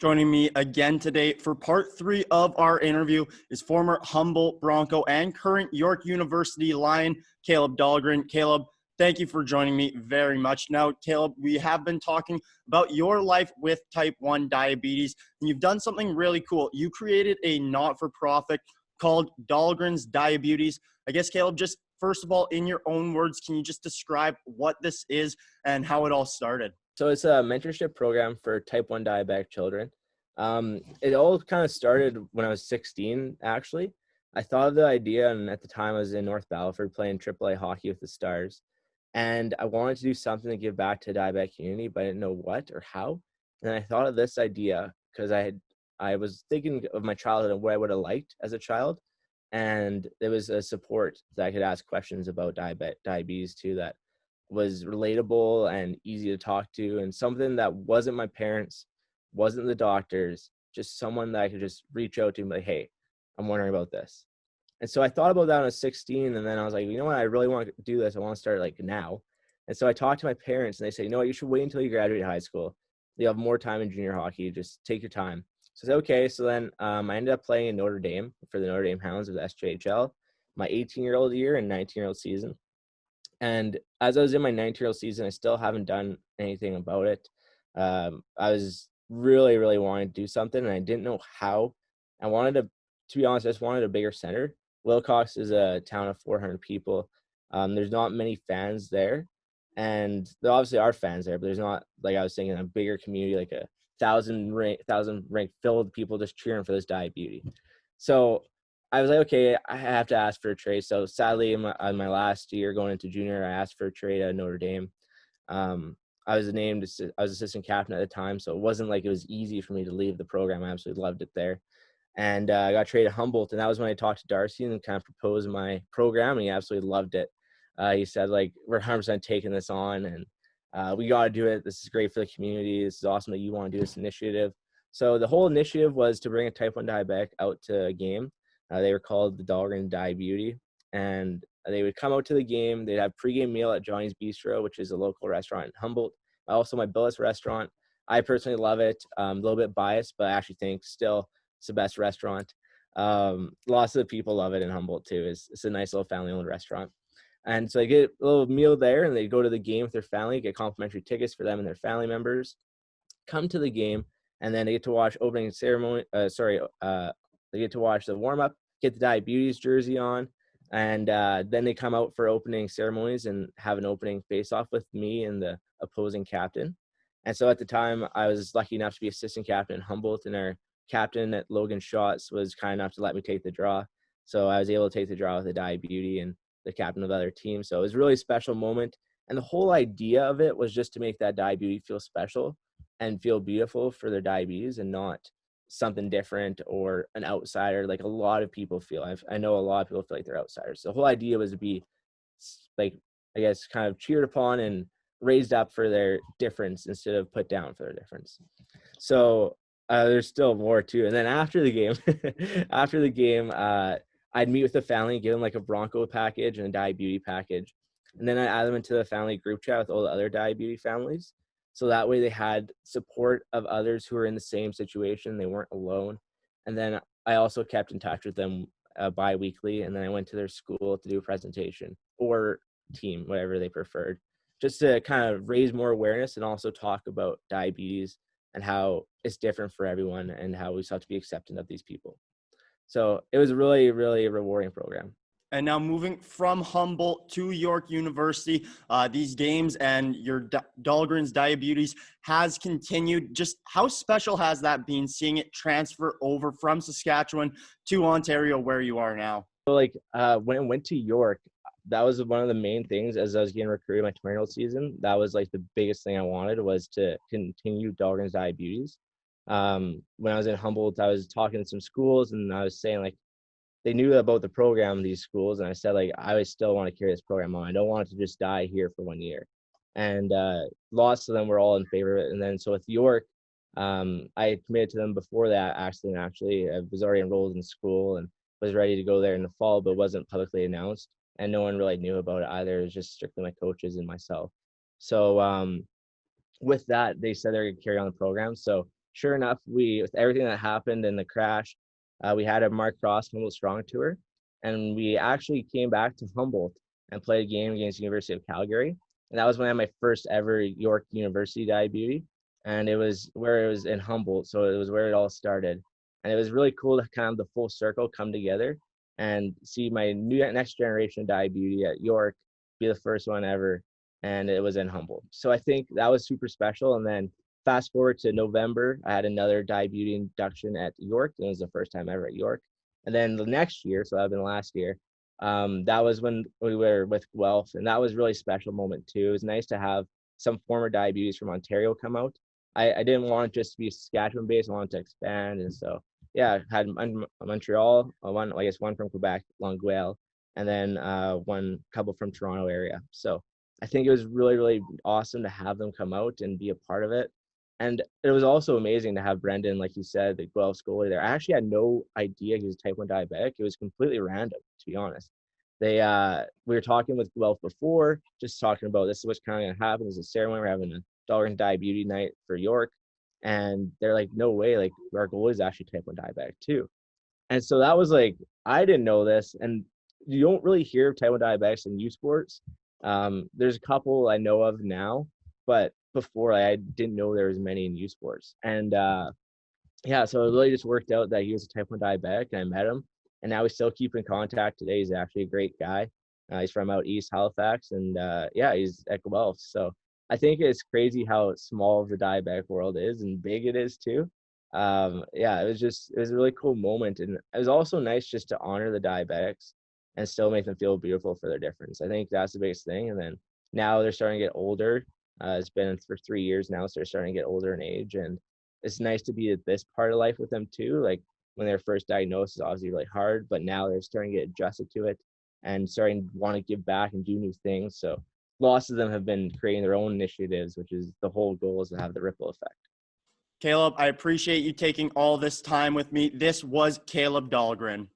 Joining me again today for part 3 of our interview is former Humboldt Bronco and current York University Lion, Kaleb Dahlgren. Kaleb, thank you for joining me very much. Now, Kaleb, we have been talking about your life with type 1 diabetes, and you've done something really cool. You created a not-for-profit called Dahlgren's Diabetes. I guess, Kaleb, just first of all, in your own words, can you just describe what this is and how it all started? So it's a mentorship program for type 1 diabetic children. It all kind of started when I was 16, actually. I thought of the idea, and at the time I was in North Battleford playing AAA hockey with the Stars. And I wanted to do something to give back to the diabetic community, but I didn't know what or how. And I thought of this idea because I was thinking of my childhood and what I would have liked as a child. And there was a support that I could ask questions about diabetes to that was relatable and easy to talk to, and something that wasn't my parents, wasn't the doctors, just someone that I could just reach out to and be like, hey, I'm wondering about this. And so I thought about that when I was 16, and then I was like, you know what, I really want to do this. I want to start like now. And so I talked to my parents, and they said, you know what, you should wait until you graduate high school. You have more time in junior hockey. Just take your time. So I said, okay. So then I ended up playing in Notre Dame for the Notre Dame Hounds of the SJHL, my 18-year-old year and 19-year-old season. And as I was in my 19-year-old season, I still haven't done anything about it. I was really, really wanting to do something, and I didn't know how. I wanted to be honest, I just wanted a bigger center. Wilcox is a town of 400 people. There's not many fans there, and there obviously are fans there, but there's not, like I was thinking, a bigger community, like a 1,000 rank filled people just cheering for this diabetes. So I was like, okay, I have to ask for a trade. So sadly, in my last year going into junior, I asked for a trade at Notre Dame. I was assistant captain at the time, so it wasn't like it was easy for me to leave the program. I absolutely loved it there. And I got traded to Humboldt, and that was when I talked to Darcy and kind of proposed my program, and he absolutely loved it. He said, like, we're 100% taking this on, and we got to do it. This is great for the community. This is awesome that you want to do this initiative. So the whole initiative was to bring a type 1 diabetic out to a game. They were called the Dahlgren Diabetes, and they would come out to the game. They'd have pregame meal at Johnny's Bistro, which is a local restaurant in Humboldt. Also, my Billis restaurant. I personally love it. A little bit biased, but I actually think still it's the best restaurant. Lots of the people love it in Humboldt too. It's a nice little family-owned restaurant. And so they get a little meal there, and they go to the game with their family, get complimentary tickets for them and their family members, come to the game, and then they get to watch opening ceremony. They get to watch the warm-up, get the diabetes jersey on, and then they come out for opening ceremonies and have an opening face-off with me and the opposing captain. And so at the time, I was lucky enough to be assistant captain in Humboldt, and our captain at Logan Schatz was kind enough to let me take the draw. So I was able to take the draw with the diabetes and the captain of the other team. So it was a really special moment. And the whole idea of it was just to make that diabetes feel special and feel beautiful for their diabetes, and not something different or an outsider like a lot of people feel. I know a lot of people feel like they're outsiders. So the whole idea was to be, like, I guess, kind of cheered upon and raised up for their difference instead of put down for their difference. So there's still more too. And then after the game, I'd meet with the family, give them like a Bronco package and a diabetes package. And then I add them into the family group chat with all the other diabetes families. So that way they had support of others who were in the same situation. They weren't alone. And then I also kept in touch with them bi-weekly. And then I went to their school to do a presentation or team, whatever they preferred, just to kind of raise more awareness and also talk about diabetes and how it's different for everyone and how we still have to be accepting of these people. So it was a really, really rewarding program. And now moving from Humboldt to York University, these games and your Dahlgren's Diabetes has continued. Just how special has that been, seeing it transfer over from Saskatchewan to Ontario, where you are now? So like when I went to York, that was one of the main things as I was getting recruited my 20-year-old season. That was like the biggest thing I wanted, was to continue Dahlgren's Diabetes. When I was in Humboldt, I was talking to some schools, and I was saying, like, they knew about the program, these schools, and I said, like, I still want to carry this program on. I don't want it to just die here for 1 year. And lots of them were all in favor of it. And then so with York, I committed to them before that accident. Actually, I was already enrolled in school and was ready to go there in the fall, but wasn't publicly announced, and no one really knew about it either. It was just strictly my coaches and myself. So with that, they said they're going to carry on the program. So sure enough, with everything that happened in the crash, we had a Mark Cross Humboldt Strong Tour, and we actually came back to Humboldt and played a game against the University of Calgary. And that was when I had my first ever York University diabetes. And it was in Humboldt. So it was where it all started. And it was really cool to kind of the full circle come together and see my next generation of diabetes at York be the first one ever. And it was in Humboldt. So I think that was super special. And then fast forward to November, I had another diabetes induction at York. It was the first time ever at York. And then the next year, so that had been last year, that was when we were with Guelph, and that was a really special moment too. It was nice to have some former diabetes from Ontario come out. I didn't want it just to be Saskatchewan based. I wanted to expand, and so yeah, I had Montreal, one from Quebec, Longueuil, and then one couple from Toronto area. So I think it was really, really awesome to have them come out and be a part of it. And it was also amazing to have Brendan, like you said, the Guelph's goalie there. I actually had no idea he was a type 1 diabetic. It was completely random, to be honest. We were talking with Guelph before, just talking about this is what's kind of going to happen. There's a ceremony. We're having a Dahlgren diabetes night for York. And they're like, no way, like our goalie is actually type 1 diabetic too. And so that was like, I didn't know this. And you don't really hear of type 1 diabetics in youth sports. There's a couple I know of now, but before I didn't know there was many in youth sports. And yeah, so it really just worked out that he was a type 1 diabetic, and I met him, and now we still keep in contact today. He's actually a great guy. He's from out east Halifax, and yeah, he's at Guelph. So I think it's crazy how small the diabetic world is and big it is too. Yeah, it was a really cool moment, and it was also nice just to honor the diabetics and still make them feel beautiful for their difference. I think that's the biggest thing. And then now they're starting to get older. It's been for 3 years now, so they're starting to get older in age, and it's nice to be at this part of life with them too. Like when their first diagnosis is obviously really hard, but now they're starting to get adjusted to it and starting to want to give back and do new things. So lots of them have been creating their own initiatives, which is the whole goal, is to have the ripple effect. Kaleb, I appreciate you taking all this time with me. This was Kaleb Dahlgren.